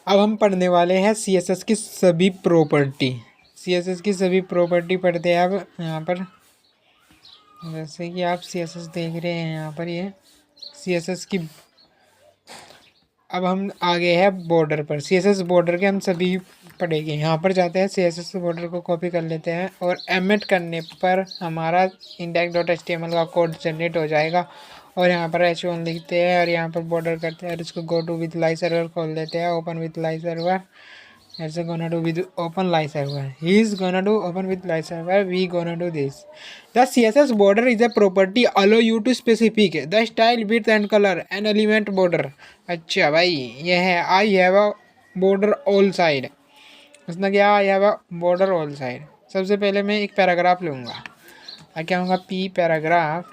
अब हम पढ़ने वाले हैं CSS की सभी प्रॉपर्टी। CSS की सभी प्रॉपर्टी पढ़ते हैं अब यहाँ पर। जैसे कि आप CSS देख रहे हैं यहाँ पर, ये CSS की। अब हम आगे हैं बॉर्डर पर। CSS बॉर्डर के हम सभी पढ़ेंगे। यहाँ पर जाते हैं, CSS बॉर्डर को कॉपी कर लेते हैं और एमिट करने पर हमारा index.html का कोड जनरेट हो जाएगा। और यहाँ पर h1 लिखते हैं और यहाँ पर बॉर्डर करते हैं और इसको go to with live server खोल देते हैं, open with live server. It's gonna do with open live server. He is gonna do open with live server. We gonna do this. The CSS border is a property allow you to specify the style, width and color and element border. अच्छा भाई, ये है I have a border all side. उसने क्या I have a border all side. सबसे पहले मैं एक पैराग्राफ लूँगा। क्या होगा P पैराग्राफ।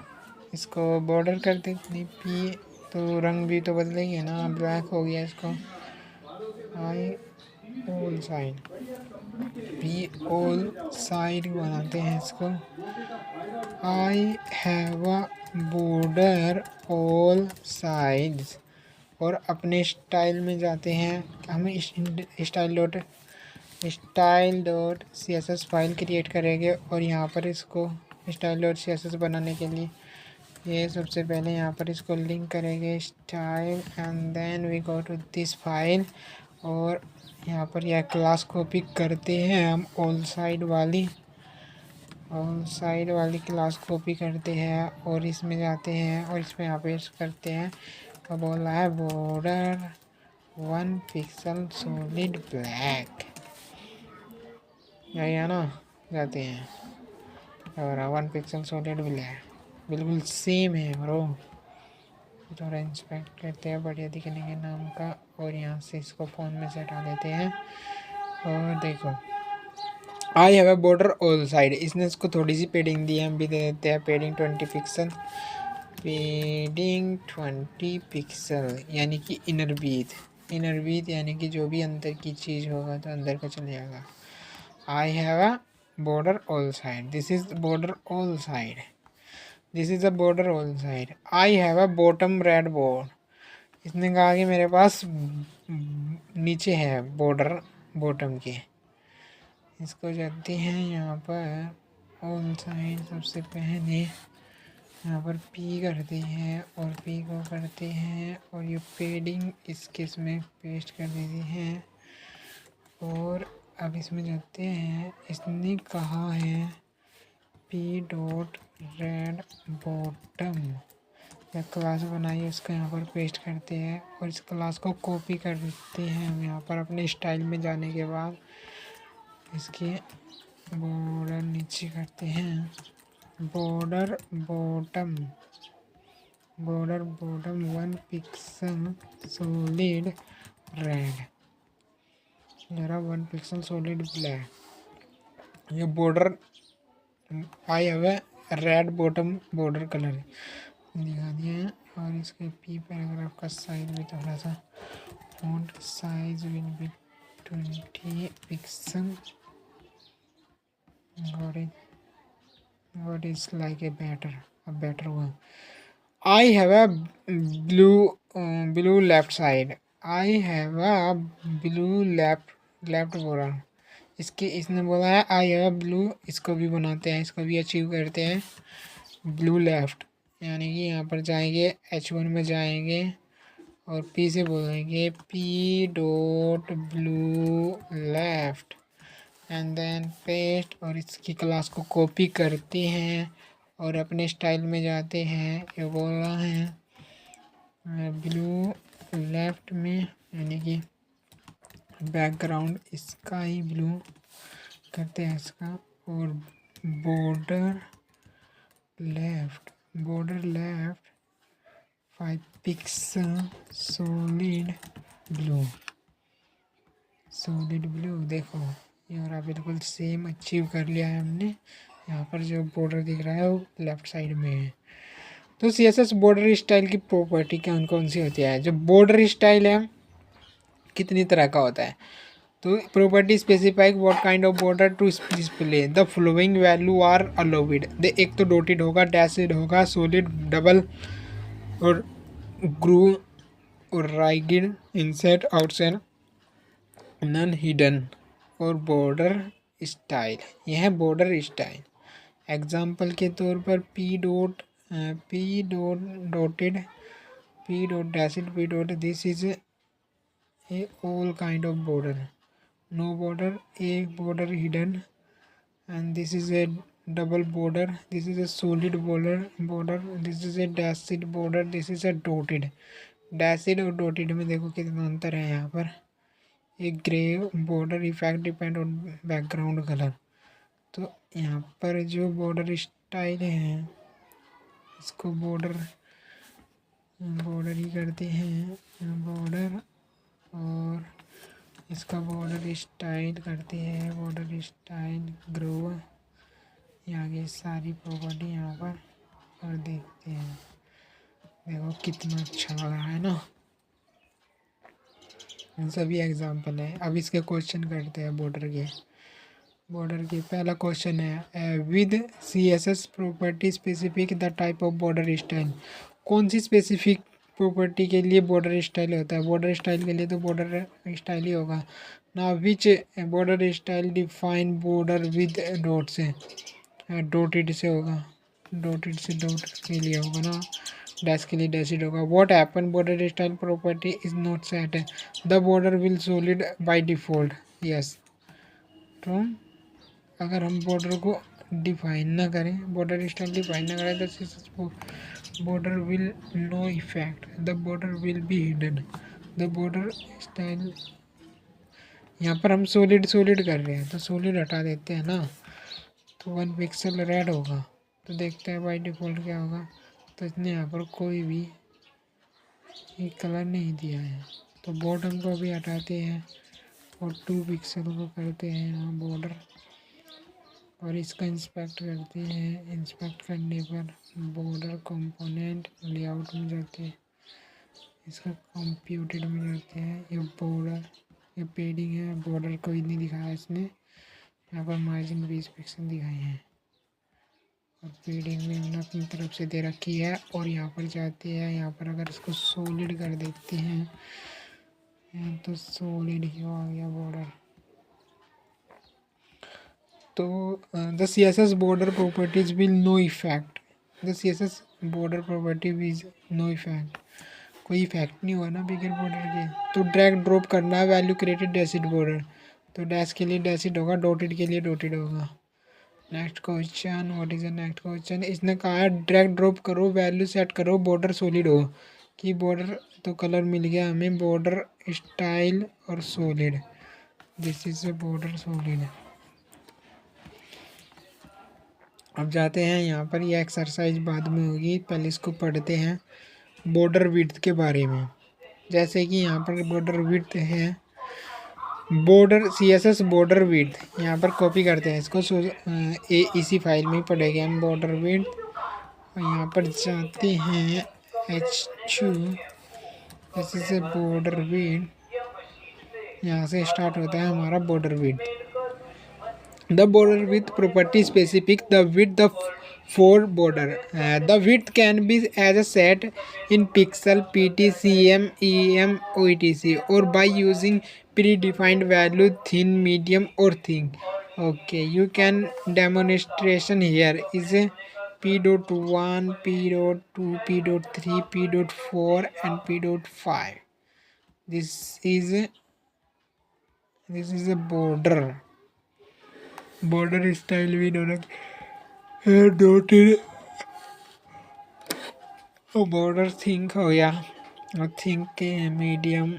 इसको बॉर्डर कर देते P, तो रंग भी तो बदलेंगे ना, ब्लैक हो गया इसको। I all side, P all side बनाते हैं इसको। I have a border all sides. और अपने स्टाइल में जाते हैं, हमें style dot C S S file create करेंगे। और यहाँ पर इसको style dot C S S बनाने के लिए ये सबसे पहले यहाँ पर इसको लिंक करेंगे style and then we go to this file. और यहाँ पर यह क्लास कॉपी करते हैं हम ऑल साइड वाली क्लास कॉपी करते हैं और इसमें जाते हैं और इसमें यहाँ पे करते हैं। तो बोल रहा है बॉर्डर 1 पिक्सल सॉलिड ब्लैक, यही है ना। जाते हैं और 1 पिक्सल सॉलिड ब्लैक बिल्कुल सेम है ब्रो। थोड़ा इंस्पेक्ट करते हैं बढ़िया दिखने के नाम का और यहाँ से इसको फ़ोन में से हटा देते हैं। और देखो आई have a border all side. इसने इसको थोड़ी सी पेडिंग दी है, हम भी दे देते हैं पेडिंग 20 पिक्सल। पेडिंग 20 पिक्सल यानी कि इनर बीथ यानी कि जो भी अंदर की चीज़ होगा तो अंदर का चले जाएगा। आई have a border all side, this is border all side, this is a border all side. I have a bottom red border. इसने कहा कि मेरे पास नीचे है बॉर्डर बॉटम के। इसको जाते हैं यहाँ पर ऑल साइड, सबसे पहले यहाँ पर P करते हैं और P को करते हैं और ये पेडिंग इसके इसमें पेस्ट कर देते हैं। और अब इसमें जाते हैं, इसने कहा है P डॉट रेड बॉटम, या क्लास बनाई है उसको यहाँ पर पेस्ट करते हैं और इस क्लास को कॉपी कर देते हैं हम यहाँ पर अपने स्टाइल में जाने के बाद। इसके बॉर्डर नीचे करते हैं, border bottom 1 pixel solid red, जरा 1 पिक्सल सॉलिड ब्लैक। ये border I have a red bottom border colour दिखा दिया है। और इसके P पैराग्राफ का साइज भी थोड़ा सा, font size will be 20 pixel. what is like a better one. I have a blue left side. I have a blue left border. इसने बोला है आई हैव अ ब्लू, इसको भी बनाते हैं, इसको भी अचीव करते हैं। ब्लू लेफ्ट यानी कि यहाँ पर जाएंगे H1 में जाएंगे और P से बोलेंगे P dot blue left and then paste. और इसकी क्लास को कॉपी करते हैं और अपने स्टाइल में जाते हैं। ये बोल रहा है ब्लू लेफ्ट में यानी कि बैकग्राउंड इसका ही ब्लू करते हैं इसका। और border left 5 pixel solid blue. देखो यार बिल्कुल सेम अचीव कर लिया है हमने। यहाँ पर जो बॉर्डर दिख रहा है वो लेफ़्ट साइड में है। तो CSS बॉर्डर स्टाइल की प्रॉपर्टी कौन सी होती है? जो बॉर्डर स्टाइल है कितनी तरह का होता है? तो property specific what kind of border to display the following value are allowed. एक तो डॉटेड होगा, डैशेड होगा, सॉलिड, डबल और ग्रू और राइगिड, इनसेट, आउटसेट नन हिडन और बॉर्डर स्टाइल। यह है बॉर्डर स्टाइल। एग्जाम्पल के तौर पर P dot dotted, P dot dashed, P dot, this is a all kind of border. No border, a border hidden, and this is a double border, this is a solid border, this is a dashed border, this is a dotted। डैशिड और dotted में देखो कितना अंतर है। यहाँ पर एक grey border effect depend on background colour. तो यहाँ पर जो बॉर्डर स्टाइल है इसको बॉर्डर ही करते हैं बॉर्डर, और इसका बॉर्डर स्टाइल करते हैं बॉर्डर स्टाइल ग्रो। यहाँ की सारी प्रॉपर्टी यहाँ पर और देखते हैं। देखो कितना अच्छा लग रहा है ना। इन सभी एग्जांपल है। अब इसके क्वेश्चन करते हैं बॉर्डर के। पहला क्वेश्चन है with CSS property specific the type of border style. कौन सी स्पेसिफिक प्रॉपर्टी के लिए बॉर्डर स्टाइल होता है? बॉर्डर स्टाइल के लिए तो बॉर्डर स्टाइल ही होगा ना। Which border style define border with dot से, डॉटेड से होगा, डॉटेड से डॉट के लिए होगा ना, डैश के लिए डैशड होगा। What happen border style property is not set, the border will solid by default. Yes, तो अगर हम बॉर्डर को डिफाइन ना करें, बॉर्डर स्टाइल डिफाइन ना करें तो border will no effect, the border will be hidden, the border style. यहाँ पर हम सॉलिड कर रहे हैं तो सॉलिड हटा देते हैं ना, तो 1 पिक्सल रेड होगा। तो देखते हैं बाय डिफ़ॉल्ट क्या होगा। तो इसने यहाँ पर कोई भी एक कलर नहीं दिया है, तो बॉटम को भी हटाते हैं और 2 पिक्सल को करते हैं यहाँ बॉर्डर, और इसका इंस्पेक्ट करते हैं। इंस्पेक्ट करने पर बॉर्डर कंपोनेंट लेआउट में जाते हैं, इसका कंप्यूटेड में जाते हैं। ये बॉर्डर, ये पेडिंग है, बॉर्डर कोई नहीं दिखाया इसने। यहाँ पर मार्जिन 20 पिक्सल दिखाए हैं और पेडिंग में हमने अपनी तरफ से दे रखी है। और यहाँ पर जाते हैं, यहाँ पर अगर इसको सॉलिड कर देते हैं तो सॉलिड ही आ गया बॉर्डर। तो the CSS border properties will no effect, the CSS border property will no effect, कोई इफेक्ट नहीं हुआ ना बिगर बॉर्डर के। तो ड्रैग ड्रॉप करना है वैल्यू क्रिएटेड डैशड बॉर्डर, तो डैश के लिए डैशड होगा, डॉटेड के लिए डॉटेड होगा। Next question, what is the next question. इसने कहा है ड्रैग ड्रॉप करो, वैल्यू सेट करो, बॉर्डर सॉलिड हो। कि बॉर्डर तो कलर मिल गया हमें, बॉर्डर स्टाइल और solid, this is A border solid. अब जाते हैं यहाँ पर, ये एक्सरसाइज बाद में होगी, पहले इसको पढ़ते हैं बॉर्डर विड्थ के बारे में। जैसे कि यहाँ पर बॉर्डर विड्थ है, बॉर्डर CSS बॉर्डर विड्थ यहाँ पर कॉपी करते हैं इसको, इसी फाइल में ही पढ़ेंगे हम बॉर्डर विड्थ। और यहाँ पर जाते हैं H2, this is A border width, यहाँ से स्टार्ट होता है हमारा border width. The border width property specific the width of for border. The width can be as a set in pixel, pt, cm, em, etc. or by using predefined value thin, medium or thin. Okay, you can demonstration here is a p.1, p.2, p.3, p.4 and p.5. This is a border style भी dotted, border think हो गया, और think के medium,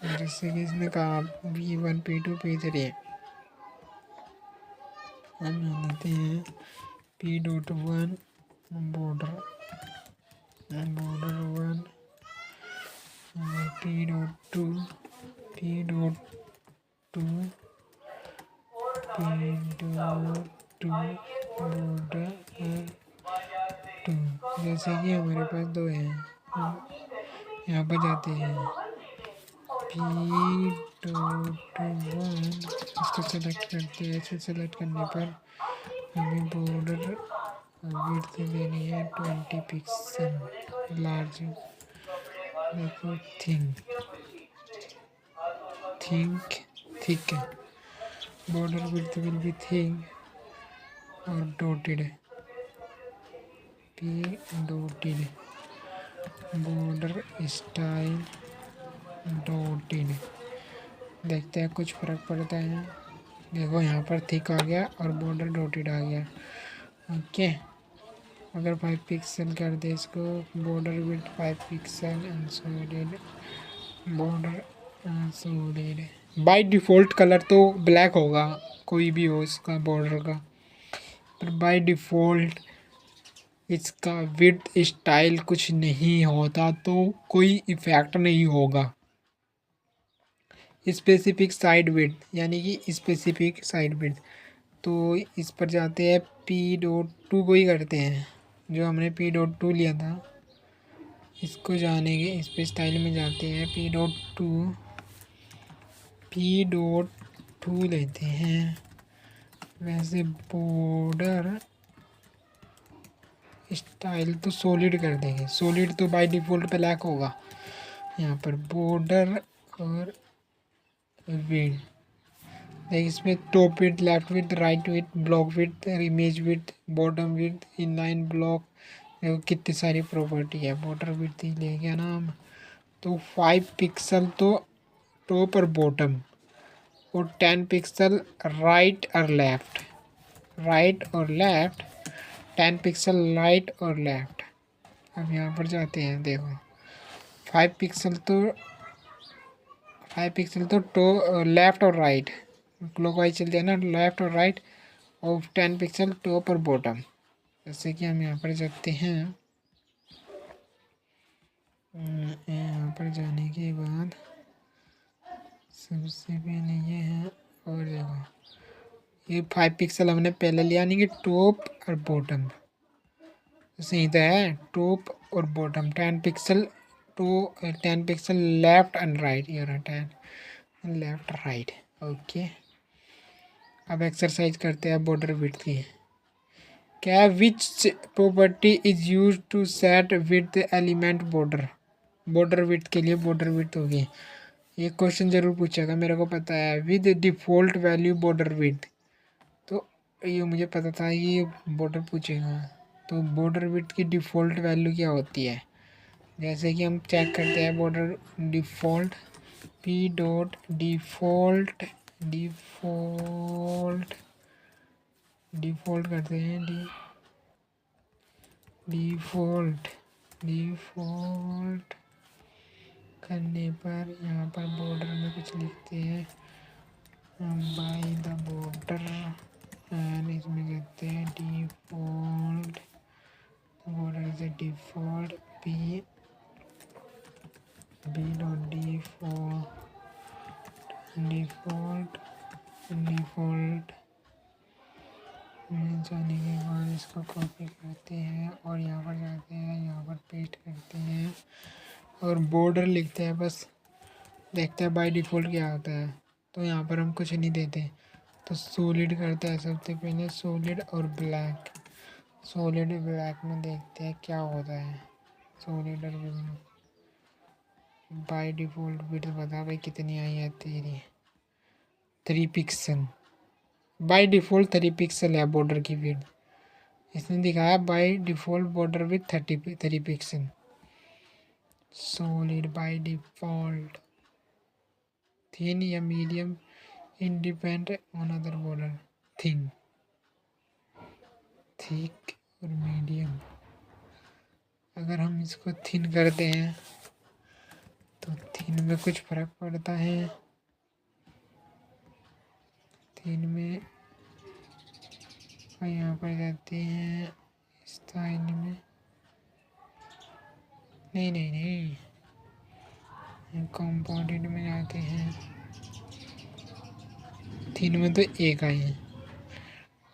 जैसे कि इसने कहा P1, P2, P3। हम लेते हैं P.1 border 1, P.2 P.2 border 2। जैसे कि हमारे पास 2 हैं, यहाँ पर जाते हैं P.1, इसको सेलेक्ट करते हैं। इसे सेलेक्ट करने पर हमें बॉर्डर विड्थ देनी है 20 पिक्सल लार्ज। देखो थिंक ठीक है। Border width will be thick और डॉटेड है, P dotted. Border style dotted. देखते हैं कुछ फ़र्क पड़ता है। देखो यहाँ पर थिक आ गया और बॉर्डर डॉटेड आ गया। ओके, अगर 5 पिक्सल कर दे इसको, बॉर्डर विड्थ 5 पिक्सल अनसोल्डेड, बॉर्डर अनसोल्डेड। बाय डिफ़ॉल्ट कलर तो ब्लैक होगा, कोई भी हो इसका बॉर्डर का, पर बाय डिफ़ॉल्ट इसका विड्थ स्टाइल कुछ नहीं होता तो कोई इफ़ेक्ट नहीं होगा। स्पेसिफिक साइड विड्थ यानी कि स्पेसिफिक साइड विड्थ, तो इस पर जाते हैं, P.2 को ही करते हैं, जो हमने P.2 लिया था इसको जानेंगे। इस पे स्टाइल में जाते हैं, P.2 लेते हैं। वैसे बॉर्डर स्टाइल तो सॉलिड कर देंगे, सॉलिड तो बाय डिफ़ॉल्ट ब्लैक होगा। यहाँ पर बॉर्डर और विड्थ, देख इसमें top width, left width, right width, block width, image width, bottom width, inline block, देखो कितनी सारी प्रॉपर्टी है। बॉर्डर विड्थ ही ले गया ना हम, तो 5 पिक्सल तो टॉप और बॉटम, और 10 पिक्सल राइट और लेफ्ट, राइट और लेफ्ट, 10 पिक्सल राइट और लेफ्ट। अब यहाँ पर जाते हैं, देखो 5 पिक्सल तो टो लेफ्ट और राइट, क्लॉकवाइज चलते हैं ना, लेफ्ट और राइट, और 10 पिक्सल टॉप और बॉटम। जैसे कि हम यहाँ पर जाते हैं, यहाँ पर जाने के बाद सबसे पहले ये है, और देखो ये 5 पिक्सल हमने पहले लिया, यानी कि टॉप और बॉटम सीधा है, टॉप और bottom. 10 pixel to 10 pixel left and right, ये रहा 10 लेफ्ट राइट। ओके, अब एक्सरसाइज करते हैं बॉर्डर विड्थ की। क्या which property is use to set width element border, border width के लिए बॉर्डर विड्थ होगी। ये क्वेश्चन जरूर पूछेगा, मेरे को पता है। With default value border width, तो ये मुझे पता था ये बॉर्डर पूछेगा। तो बॉर्डर विड्थ की डिफ़ॉल्ट वैल्यू क्या होती है, जैसे कि हम चेक करते हैं बॉर्डर डिफ़ॉल्ट, P.डिफ़ॉल्ट डिफ़ॉल्ट डिफ़ॉल्ट करते हैं, डिफ़ॉल्ट डिफ़ॉल्ट करने पर यहाँ पर बॉर्डर में कुछ लिखते हैं, बाय द बॉर्डर, एंड इसमें कहते हैं डिफ़ॉल्ट बॉर्डर से default P default default default में जाने के बाद इसको कॉपी करते हैं और यहाँ पर जाते हैं, यहाँ पर पेस्ट करते हैं और बॉर्डर लिखते हैं। बस देखते हैं बाय डिफ़ॉल्ट क्या आता है। तो यहाँ पर हम कुछ नहीं देते, तो सॉलिड करते हैं सबसे पहले, सॉलिड और ब्लैक। सॉलिड ब्लैक में देखते हैं क्या होता है। सॉलिड और बाय डिफ़ॉल्ट विड्थ बता भाई कितनी आई है तेरी, 3 पिक्सल। बाय डिफ़ॉल्ट 3 पिक्सल है बॉर्डर की विड्थ, इसने दिखाया by default border with 3 pixel. Solid by default thin या medium independent on other border, thin, thick और मीडियम। अगर हम इसको थिन करते हैं तो थिन में कुछ फ़र्क पड़ता है, थिन में, और यहाँ पर जाते हैं स्टाइल में, नहीं कंपाउंडेड में जाते हैं, थिन में तो एक आए हैं,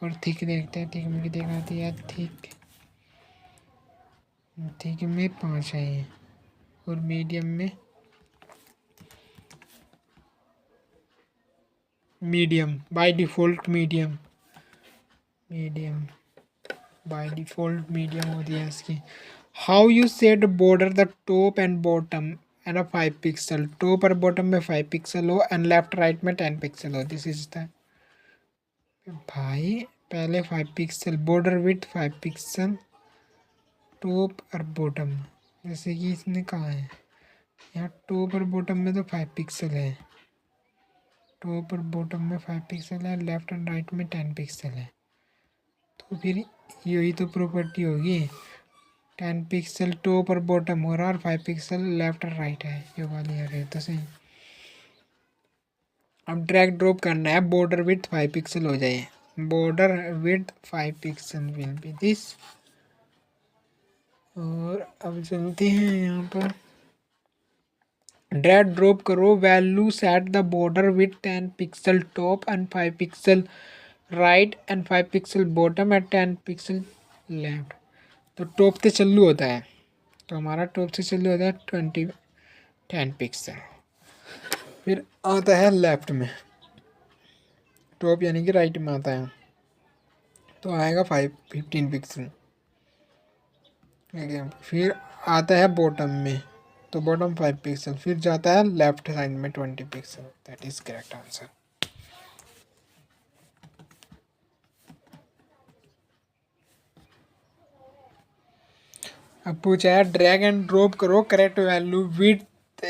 और थिक देखते हैं, थिक में दिखाती है, थिक में 5 आए हैं, और medium by default medium by default medium होती है इसकी। How you set border the top and bottom and a 5 pixel, top और बॉटम में 5 पिक्सल हो एंड लेफ्ट राइट में 10 पिक्सल हो, दिस इज द भाई पहले 5 pixel border with 5 pixel top और बॉटम, जैसे कि इसने कहा है यहाँ टॉप और बॉटम में तो 5 पिक्सल है, टॉप और बॉटम में 5 पिक्सल है, लेफ्ट एंड राइट में 10 पिक्सल है, तो फिर यही तो प्रॉपर्टी होगी। 10 पिक्सल टॉप और बॉटम हो रहा और 5 पिक्सल लेफ्ट और राइट है, ये वाली है तो सही। अब ड्रैग ड्रॉप करना है, बॉर्डर विथ 5 पिक्सल हो जाए, border with 5 pixel will B this. और अब चलते हैं यहाँ पर, ड्रैग ड्रॉप करो, value set the border with 10 pixel top and 5 pixel right and 5 pixel bottom and 10 pixel left. तो टॉप से चालू होता है, तो हमारा टॉप से चालू होता है 10 पिक्सल, फिर आता है लेफ्ट में, टॉप यानी कि राइट में आता है, तो आएगा 15 पिक्सल, ठीक है। फिर आता है बॉटम में, तो बॉटम 5 पिक्सल, फिर जाता है लेफ्ट साइड में 20 pixel, that is correct answer. अब पूछा है ड्रैग एंड ड्रॉप करो करेक्ट वैल्यू विथ,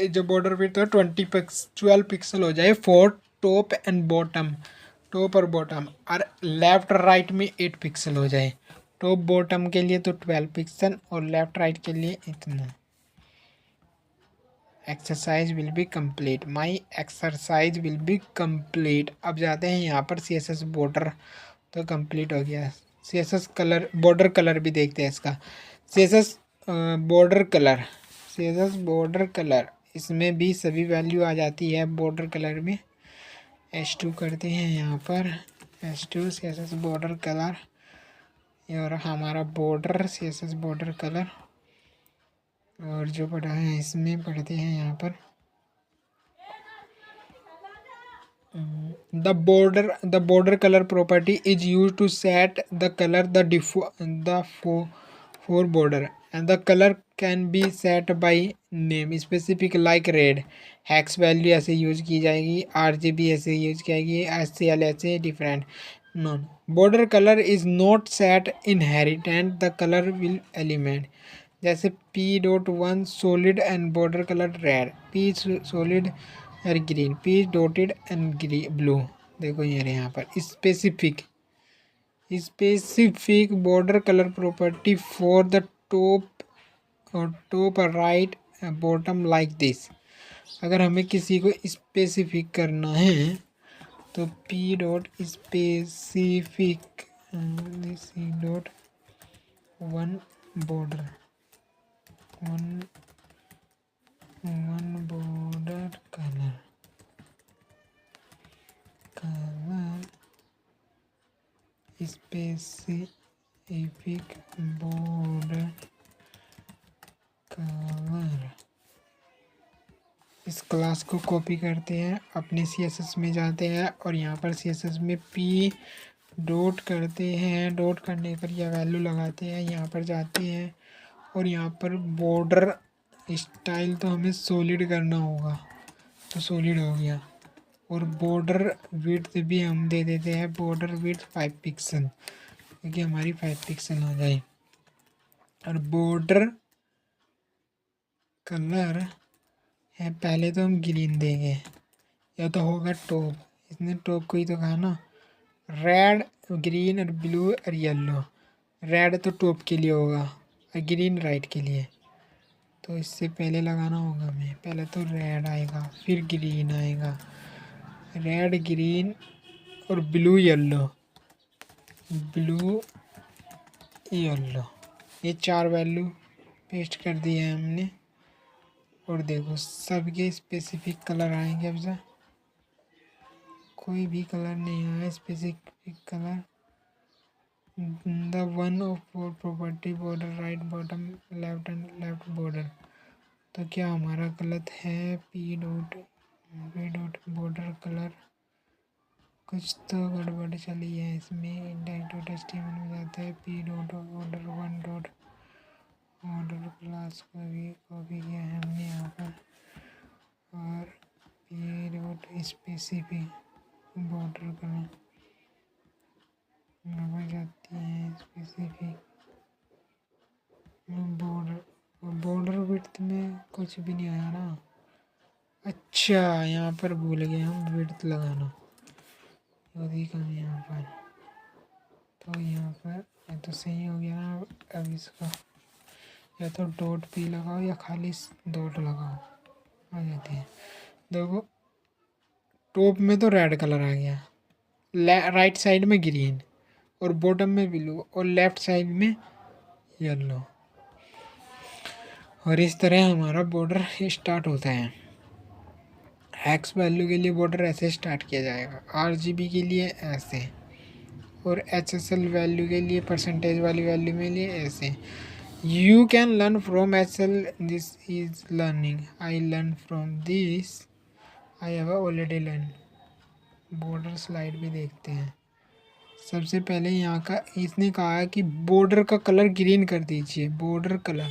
जो बॉर्डर विथ है 12 पिक्सल हो जाए for top and bottom, top और बॉटम, और लेफ्ट राइट में 8 पिक्सल हो जाए, टॉप बॉटम के लिए तो 12 पिक्सल और लेफ्ट राइट के लिए इतना। Exercise will be complete, my exercise will be complete. अब जाते हैं यहाँ पर सी एस एस बॉर्डर, तो कंप्लीट हो गया। C S S colour, border colour भी देखते हैं इसका, C S S border colour, C S S border colour, इसमें भी सभी वैल्यू आ जाती है बॉर्डर कलर में। H2 करते हैं यहाँ पर, H2 C S S border colour, और हमारा border C S S border colour, और जो पढ़ा है इसमें पढ़ते हैं यहाँ पर, the border color property is used to set the color for border, and the color can be set by name specific like red, hex value ऐसे यूज की जाएगी, RGB ऐसे यूज की जाएगी, SCL ऐसे different non. border color is not set inherent, the color will element, जैसे P.1 solid and border color red, P solid और green, P dotted and blue. देखो ये रहे यहाँ पर specific border colour property for the top और top right bottom like this. अगर हमें किसी को स्पेसिफिक करना है तो P dot specific dot one border one border colour specific border colour. इस क्लास को कॉपी करते हैं, अपने CSS में जाते हैं और यहाँ पर CSS में P डॉट करते हैं, डॉट करने पर यह वैल्यू लगाते हैं, यहाँ पर जाते हैं और यहाँ पर बॉर्डर स्टाइल तो हमें सॉलिड करना होगा, तो सॉलिड हो गया। और बॉर्डर विड्थ भी हम दे देते हैं, बॉर्डर विड्थ 5 पिक्सल, क्योंकि हमारी 5 पिक्सल हो जाए। और बॉर्डर कलर है, पहले तो हम ग्रीन देंगे, या तो होगा टॉप, इसने टॉप को ही तो कहा ना, रेड ग्रीन और ब्लू और येलो। रेड तो टॉप के लिए होगा और ग्रीन राइट के लिए, तो इससे पहले लगाना होगा हमें, पहले तो रेड आएगा फिर ग्रीन आएगा, रेड ग्रीन और ब्लू येलो, ब्लू येलो, ये 4 वैल्यू पेस्ट कर दिए हैं हमने। और देखो सबके स्पेसिफिक कलर आएंगे, अब से कोई भी कलर नहीं आया specific colour. The one of four property border right bottom left and left border, तो क्या हमारा गलत है? पी डॉट बॉर्डर कलर, कुछ तो गड़बड़ चली है इसमें। इंडेक्स डॉट HTML में जाते हैं, P dot border one dot order class को भी कॉपी किया है हमने यहाँ पर, और P dot specific border colour हो जाती है स्पेसिफिक बॉर्डर। बॉर्डर विड्थ में कुछ भी नहीं आया ना। अच्छा यहाँ पर भूल गए हम विड्थ लगाना, यदि कम यहाँ पर, तो यहाँ पर ये तो सही हो गया ना। अब इसका या तो डॉट पी लगाओ या खाली डॉट लगाओ, आ जाती है। देखो टॉप में तो रेड कलर आ गया, राइट साइड में ग्रीन और बॉटम में ब्लू और लेफ्ट साइड में येलो, और इस तरह हमारा बॉर्डर स्टार्ट होता है। एक्स वैल्यू के लिए बॉर्डर ऐसे स्टार्ट किया जाएगा, आरजीबी के लिए ऐसे, और एचएसएल वैल्यू के लिए परसेंटेज वाली वैल्यू में लिए ऐसे। You can learn from HL, this is learning, I learn from this, I have already learn. Border slide भी देखते हैं। सबसे पहले यहाँ का इसने कहा है कि बॉर्डर का कलर ग्रीन कर दीजिए। बॉर्डर कलर,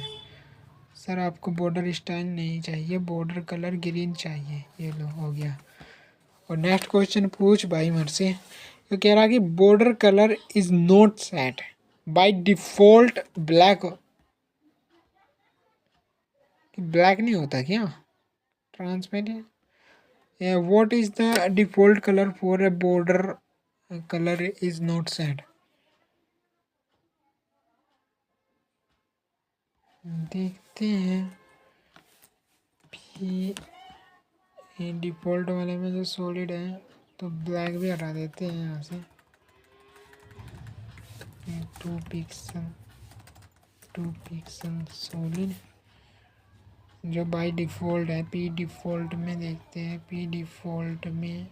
सर आपको बॉर्डर स्टाइल नहीं चाहिए, बॉर्डर कलर ग्रीन चाहिए। ये लो हो गया। और नेक्स्ट क्वेश्चन पूछ भाई मेरे से, तो कह रहा कि border colour is not set by default black. Black नहीं होता क्या transparent? What is the default colour for a border colour is not set? देखते हैं कि डिफ़ॉल्ट वाले में जो सॉलिड है तो ब्लैक भी हटा देते हैं यहाँ से। 2 पिक्सल सॉलिड जो बाय डिफ़ॉल्ट है। पी डिफ़ॉल्ट में देखते हैं, पी डिफ़ॉल्ट में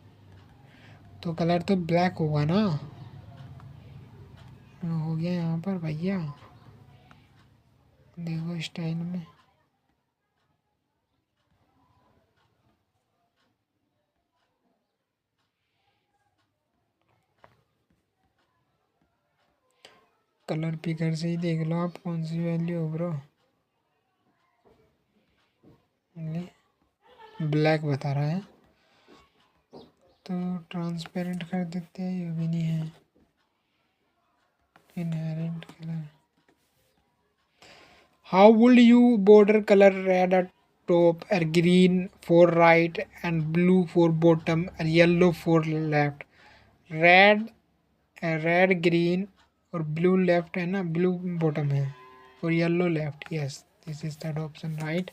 तो कलर तो ब्लैक होगा ना। हो गया यहाँ पर भैया, देखो स्टाइल में कलर पिकर से ही देख लो आप कौन सी वैल्यू हो ब्रो। ब्लैक बता रहा है तो ट्रांसपेरेंट कर देते हैं, ये भी नहीं है। Inherent colour, how would you border colour red at top and green for right and blue for bottom and yellow for left? Red, red green और ब्लू लेफ्ट है ना, ब्लू बॉटम है और yellow left. Yes, this is that option right.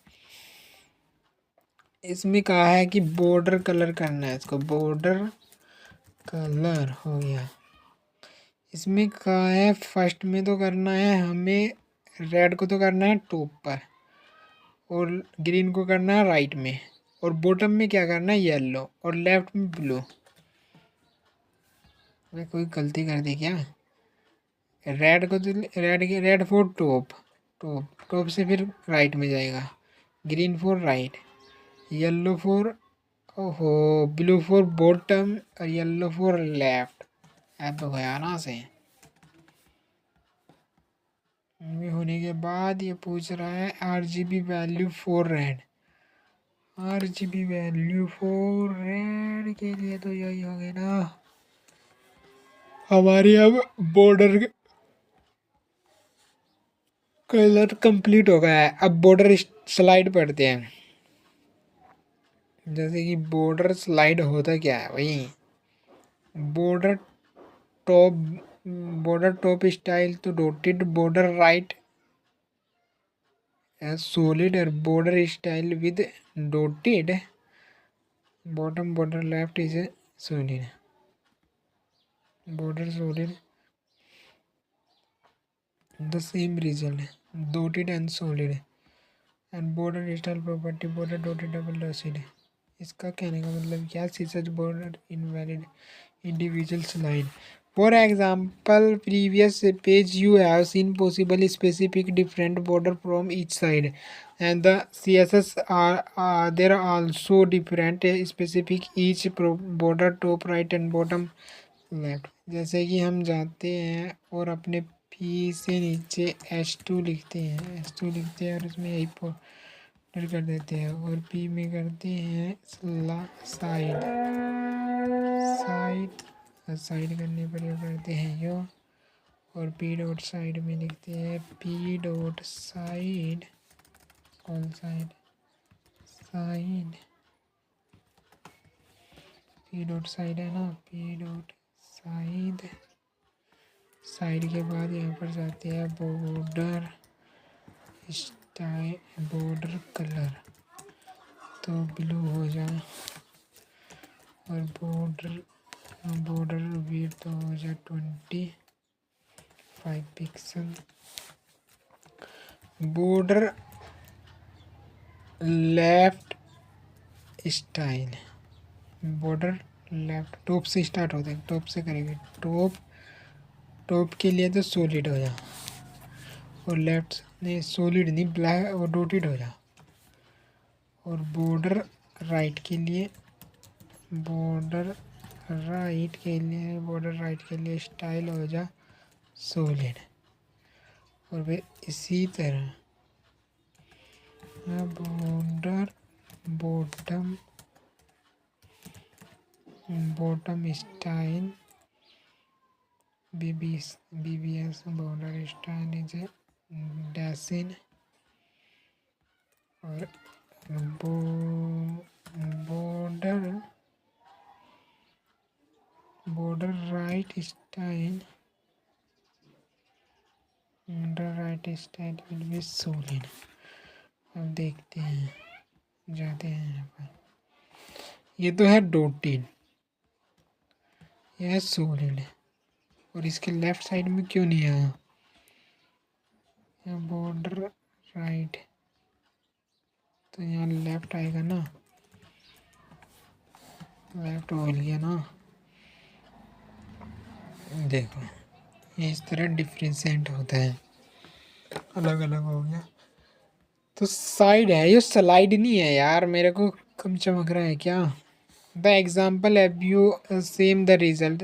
इसमें कहा है कि border colour करना है, इसको बॉर्डर कलर हो गया। इसमें कहा है फर्स्ट में तो करना है हमें, रेड को तो करना है टॉप पर और ग्रीन को करना है राइट में, और बॉटम में क्या करना है येलो और लेफ्ट में ब्लू। अरे कोई गलती कर दी क्या? रेड को तो रेड फॉर टॉप, टॉप से फिर राइट में जाएगा, green for right, yellow for, ओहो ब्लू फॉर बॉटम और येलो फॉर लेफ्ट। ऐसा तो गया ना से भी होने के बाद ये पूछ रहा है RGB value for red. RGB value for red के लिए तो यही हो गया ना हमारी। अब बॉर्डर कलर कंप्लीट हो गया है, अब बॉर्डर स्लाइड पढ़ते हैं। जैसे कि बॉर्डर स्लाइड होता क्या है भाई, border top, border top style तो डॉटेड बॉर्डर राइट सॉलिड और border style with dotted bottom border left is solid, border solid the same result, dotted and solid and border style property border dotted double dotted. इसका कहने का मतलब क्या, such border invalid individual slide. For example, previous page you have seen possible specific different border from each side, and the CSS are there are also different specific each border top right and bottom left। जैसे कि हम जाते हैं और अपने P से नीचे H2 लिखते हैं, H2 लिखते हैं और इसमें यही कर देते हैं और पी में करते हैं साइड साइड साइड करने पर ये करते हैं यो और पी डॉट साइड में लिखते हैं P dot side all side side P dot side है ना पी डॉट साइड साइड के बाद यहाँ पर जाते हैं बॉर्डर स्टाइल बॉर्डर कलर तो ब्लू हो जाए और बॉर्डर विड्थ तो हो जाए 25 pixel border left style border left top से स्टार्ट होता है टॉप से करेंगे टॉप के लिए तो सॉलिड हो जा और लेफ्ट नहीं सॉलिड नहीं ब्लैक और डॉटेड हो जा और बॉर्डर राइट के लिए बॉर्डर राइट के लिए स्टाइल हो जा सॉलिड और फिर इसी तरह border bottom style BBS border style is dashed और border right style will be solid. अब देखते हैं जाते हैं यहाँ पर ये तो है डॉटेड यह है सॉलिड और इसके लेफ्ट साइड में क्यों नहीं आया यहाँ बॉर्डर राइट तो यहाँ लेफ्ट आएगा ना लेफ्ट हो गया ना देखो ये इस तरह डिफ्रेंशिएट होता है अलग अलग हो गया तो साइड है ये स्लाइड नहीं है यार मेरे को कम चमक रहा है क्या the example have you same the result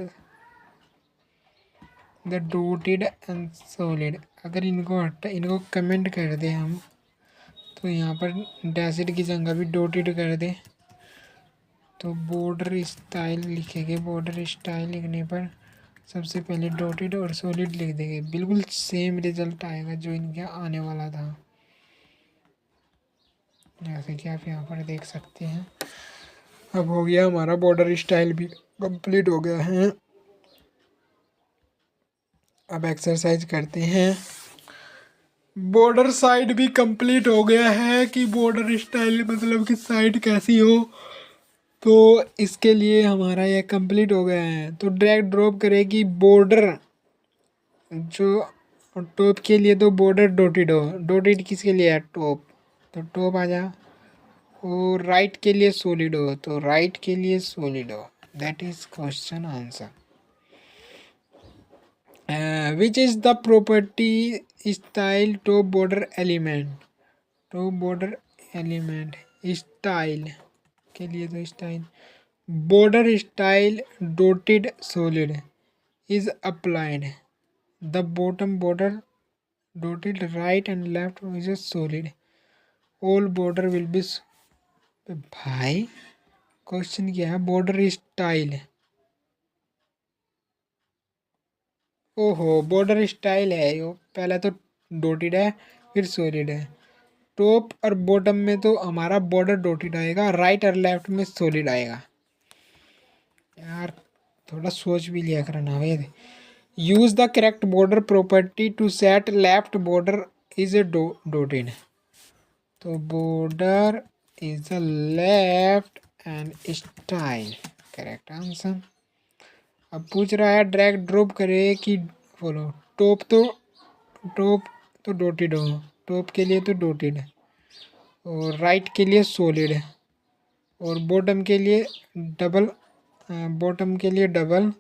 the dotted and solid अगर इनको कमेंट कर दे हम तो यहाँ पर डैशड की जगह भी डॉटेड कर दे तो बॉर्डर स्टाइल लिखेंगे बॉर्डर स्टाइल लिखने पर सबसे पहले डॉटेड और सॉलिड लिख देंगे बिल्कुल सेम रिजल्ट आएगा जो इनके आने वाला था जैसे कि आप यहाँ पर देख सकते हैं अब हो गया हमारा बॉर्डर स्टाइल भी कंप्लीट हो गया है। अब एक्सरसाइज करते हैं बॉर्डर साइड भी कंप्लीट हो गया है कि बॉर्डर स्टाइल मतलब कि साइड कैसी हो तो इसके लिए हमारा यह कंप्लीट हो गया है तो ड्रैग ड्रॉप करेगी बॉर्डर जो टॉप के लिए तो बॉर्डर डॉटेड हो डॉटेड किसके लिए है टॉप तो टॉप आ जा और राइट के लिए सॉलिड हो तो राइट के लिए सॉलिड हो that is question answer which is the property style top border element style के लिए तो style border style dotted solid is applied the bottom border dotted right and left is a solid all border will be भाई question क्या है border style ओहो border style है यो पहले तो डॉटेड है फिर सॉलिड है टॉप और बॉटम में तो हमारा बॉर्डर डॉटेड आएगा राइट और लेफ्ट में सॉलिड आएगा यार थोड़ा सोच भी लिया करना we'd use the correct border property to set left border is a dotted तो border is a left and style correct answer. अब पूछ रहा है ड्रैग ड्रॉप करे कि बोलो टॉप तो डॉटेड हो टॉप के लिए तो डॉटेड है और राइट के लिए सॉलिड है और बॉटम के लिए डबल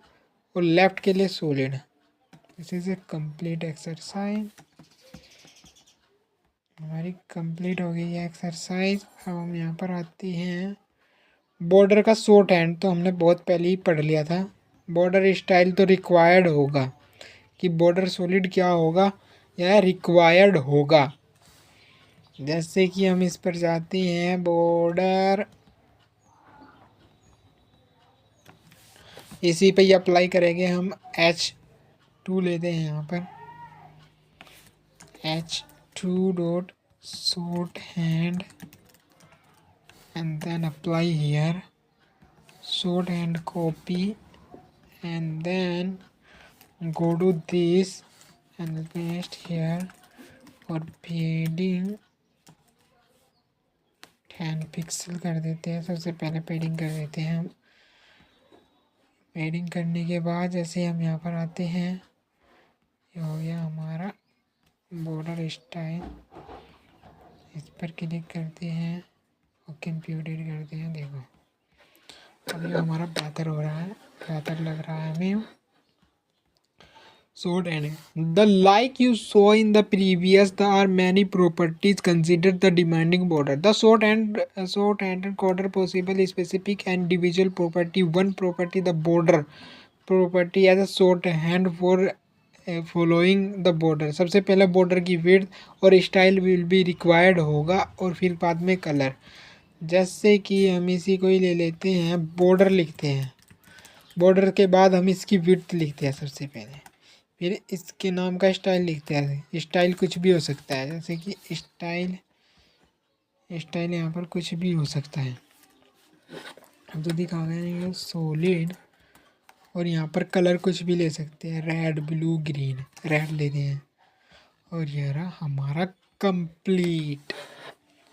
और लेफ्ट के लिए सॉलिड है this is A complete exercise हमारी कंप्लीट हो गई है एक्सरसाइज। अब हम यहाँ पर आते हैं बॉर्डर का शॉर्ट हैंड तो हमने बहुत पहले ही पढ़ लिया था बॉर्डर स्टाइल तो रिक्वायर्ड होगा कि बॉर्डर सॉलिड क्या होगा या रिक्वायर्ड होगा जैसे कि हम इस पर जाते हैं बॉर्डर, इसी पे ही अप्लाई करेंगे हम। H2 लेते हैं यहाँ पर, H2 dot short hand and then apply here, short hand copy, and then go to this and paste here और पेडिंग 10 पिक्सल कर देते हैं। सबसे पहले पेडिंग कर देते हैं हम। पेडिंग करने के बाद जैसे हम यहाँ पर आते हैं, ये हो गया हमारा बॉर्डर स्टाइल। इस पर क्लिक करते हैं और कंप्यूटर करते हैं। देखो अब ये हमारा बेहतर हो रहा है, बेहतर लग रहा है हमें। Short hand. The like you saw in the previous, there are many properties considered the demanding border. The short hand border possible specific and individual property. One property, the border property as a short hand for following the border. सबसे पहले border की width और style will be required होगा और फिर बाद में color। जैसे कि हम इसी को ही ले लेते हैं, border लिखते हैं। border के बाद हम इसकी width लिखते हैं सबसे पहले, फिर इसके नाम का स्टाइल लिखते हैं। स्टाइल कुछ भी हो सकता है, जैसे कि स्टाइल यहाँ पर कुछ भी हो सकता है। अब तो दिखा गया है सॉलिड, और यहाँ पर कलर कुछ भी ले सकते हैं, रेड ब्लू ग्रीन। रेड लेते हैं और ये रहा हमारा complete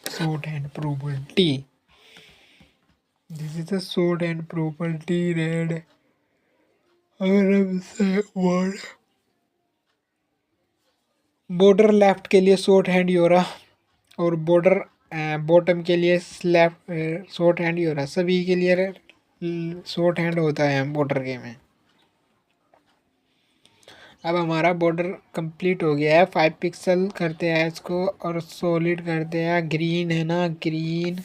short hand property. This is the short hand property red. अगर हम से वर्ड बॉर्डर लेफ्ट के लिए शॉर्ट हैंड योरा और बॉर्डर बॉटम के लिए स्लैप शॉर्ट हैंड योरा, सभी के लिए शॉर्ट हैंड होता है बॉर्डर के में। अब हमारा बॉर्डर कंप्लीट हो गया है। 5 पिक्सल करते हैं इसको और सॉलिड करते हैं। ग्रीन है ना, ग्रीन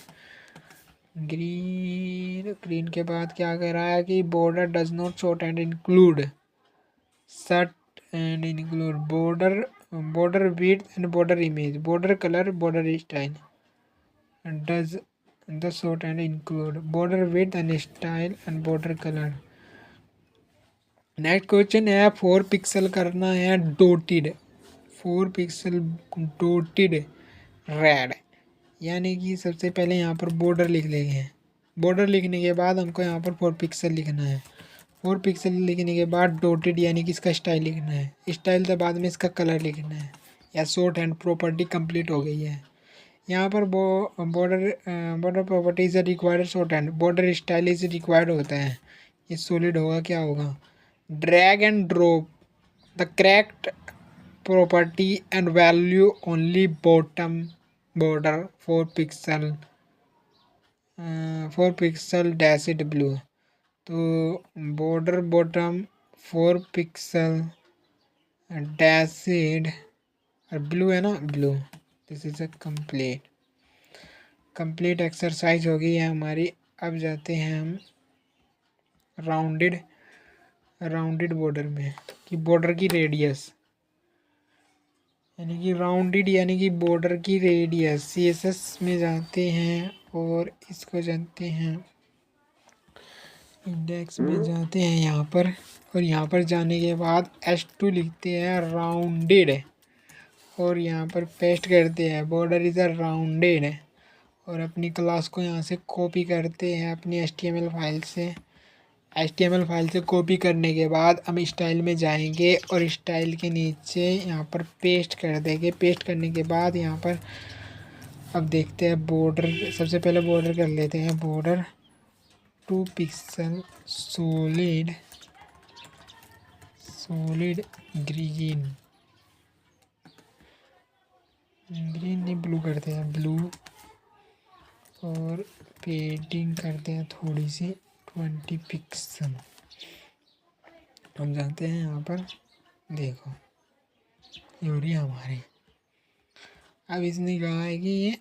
ग्रीन ग्रीन के बाद क्या कर रहा है कि border does not short hand include shirt and include border width and border image, border colour, border style. Does the short hand include border width and style and border color? Next question है 4 pixel करना है डोटेड, 4 pixel डोटेड red, यानी कि सबसे पहले यहाँ पर border लिख लेंगे। बॉर्डर लिखने के बाद हमको यहाँ पर 4 पिक्सल लिखना है। 4 पिक्सल लिखने के बाद डोटेड यानी कि इसका स्टाइल लिखना है। स्टाइल के बाद में इसका कलर लिखना है। या शॉर्ट हैंड प्रॉपर्टी कंप्लीट हो गई है। यहाँ पर border property is required shorthand, border style is required होता है। ये सॉलिड होगा, क्या होगा? Drag and drop the correct property and value only bottom border 4 pixel dashed blue. तो बॉर्डर बॉटम 4 पिक्सल डैशिड और ब्लू है ना, blue. This is a complete exercise हो गई है हमारी। अब जाते हैं हम राउंडेड बॉर्डर में, कि बॉर्डर की रेडियस यानी कि राउंडेड यानी कि बॉर्डर की रेडियस। CSS में जाते हैं और इसको जानते हैं, इंडेक्स में जाते हैं यहाँ पर, और यहाँ पर जाने के बाद H2 लिखते हैं राउंडेड, और यहाँ पर पेस्ट करते हैं बॉर्डर इज अ राउंडेड, और अपनी क्लास को यहाँ से कॉपी करते हैं अपनी HTML फाइल से। HTML फाइल से कॉपी करने के बाद हम स्टाइल में जाएंगे और स्टाइल के नीचे यहाँ पर पेस्ट कर देंगे। पेस्ट करने के बाद यहाँ पर अब देखते हैं बॉर्डर। सबसे पहले बॉर्डर कर लेते हैं, बॉर्डर 2 पिक्सल सॉलिड ग्रीन नहीं, ब्लू करते हैं, ब्लू, और पेडिंग करते हैं थोड़ी सी 20 पिक्सल। हम जाते हैं यहाँ पर, देखो ये हो रही है हमारी। अब इसने कहा है कि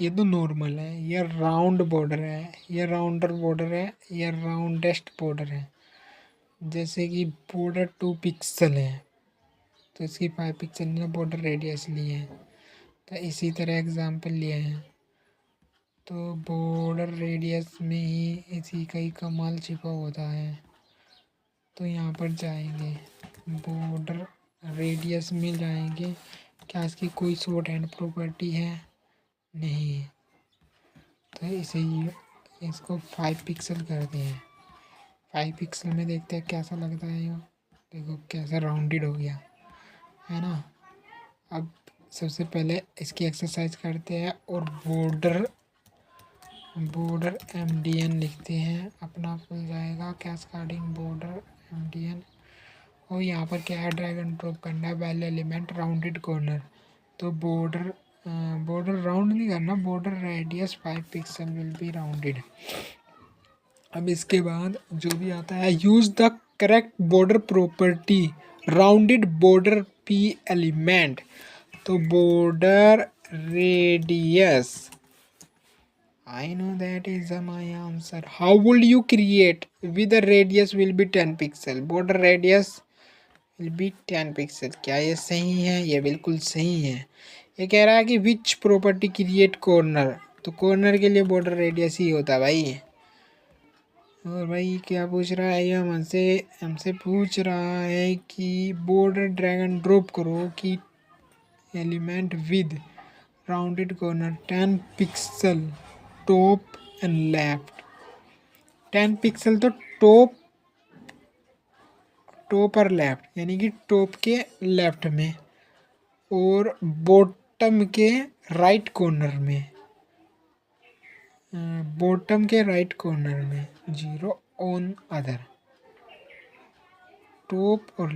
ये तो नॉर्मल है, ये राउंड बॉर्डर है, ये राउंडर बॉर्डर है, ये राउंडेस्ट बॉर्डर है। जैसे कि बॉर्डर 2 पिक्सल है तो इसकी 5 पिक्सल ने बॉर्डर रेडियस ली है। तो इसी तरह एग्जाम्पल लिए हैं। तो बॉर्डर रेडियस में ही इसी का ही कमाल छिपा होता है। तो यहाँ पर जाएंगे, बॉर्डर रेडियस में जाएंगे, क्या इसकी कोई शॉर्ट हैंड प्रॉपर्टी है? नहीं है। तो इसे इसको 5 पिक्सल करते हैं। 5 पिक्सल में देखते हैं कैसा लगता है ये। देखो कैसा राउंडेड हो गया है ना। अब सबसे पहले इसकी एक्सरसाइज करते हैं और बॉर्डर MDN लिखते हैं, अपना खुल जाएगा कैस्केडिंग बॉर्डर MDN। और यहाँ पर क्या है, ड्रैग एंड ड्रॉप करना है, वैल्यू एलिमेंट राउंडेड कॉर्नर। तो बॉर्डर राउंड नहीं करना, border radius 5 pixel will be rounded. अब इसके बाद जो भी आता है, use the correct border property rounded border P element. तो border radius, I know that is my answer. How would you create with the radius will be 10 pixel? Border radius will be 10 pixel. क्या ये सही है? ये बिल्कुल सही है। ये कह रहा है कि which property create corner, तो corner के लिए border radius ही होता है भाई। और भाई क्या पूछ रहा है ये हमसे पूछ रहा है कि बॉर्डर ड्रैग एंड ड्रॉप करो कि element with rounded corner 10 pixel top and left. 10 pixel तो टॉप और लेफ्ट, यानी कि टॉप के लेफ्ट में और बॉटम के राइट कॉर्नर में, बॉटम के राइट कॉर्नर में 0 ऑन अदर। टॉप और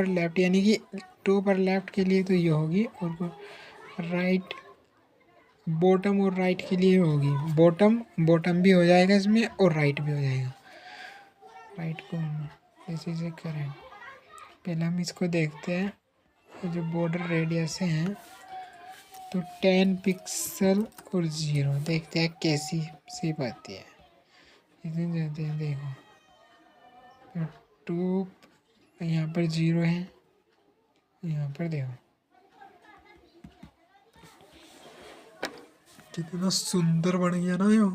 लेफ्ट यानी कि टॉप और लेफ्ट के लिए तो ये होगी, और राइट बॉटम और राइट के लिए होगी। बॉटम भी हो जाएगा इसमें और राइट भी हो जाएगा। राइट कॉर्नर इसी से करें। पहले हम इसको देखते हैं, जो बॉर्डर रेडियस हैं तो 10 पिक्सल और 0, देखते हैं कैसी शेप आती है। इसमें जाते हैं, देखो टू यहाँ पर 0 है, यहाँ पर देखो कितना सुंदर बन गया ना यो।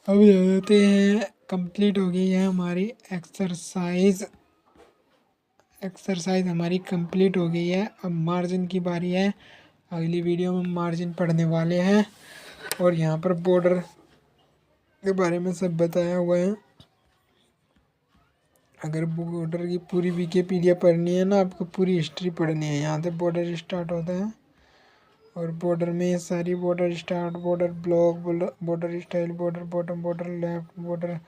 अब जाते हैं, कंप्लीट हो गई है हमारी एक्सरसाइज हमारी कंप्लीट हो गई है। अब मार्जिन की बारी है। अगली वीडियो में मार्जिन पढ़ने वाले हैं और यहाँ पर बॉर्डर के बारे में सब बताया हुआ है। अगर बॉर्डर की पूरी विकिपीडिया पढ़नी है ना, आपको पूरी हिस्ट्री पढ़नी है, यहाँ से बॉर्डर स्टार्ट होता है और बॉर्डर में सारी border start, border block, border style, border bottom, border left, border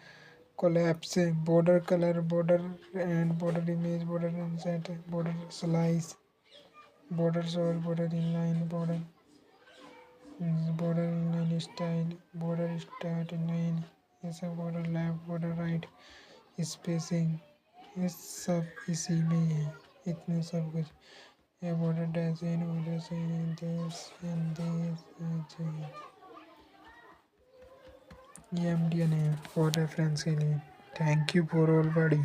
collapse, border colour, border end, border image, border inset, border slice, border sole, border inline, border inline style, border start inline, ये सब border left, border right, spacing, ये सब इसी में ही है, इतने सब कुछ। ये बॉर्डर डैशिंग, बॉर्डर से ये MDN है फॉर रेफरेंस के लिए। Thank you for all body.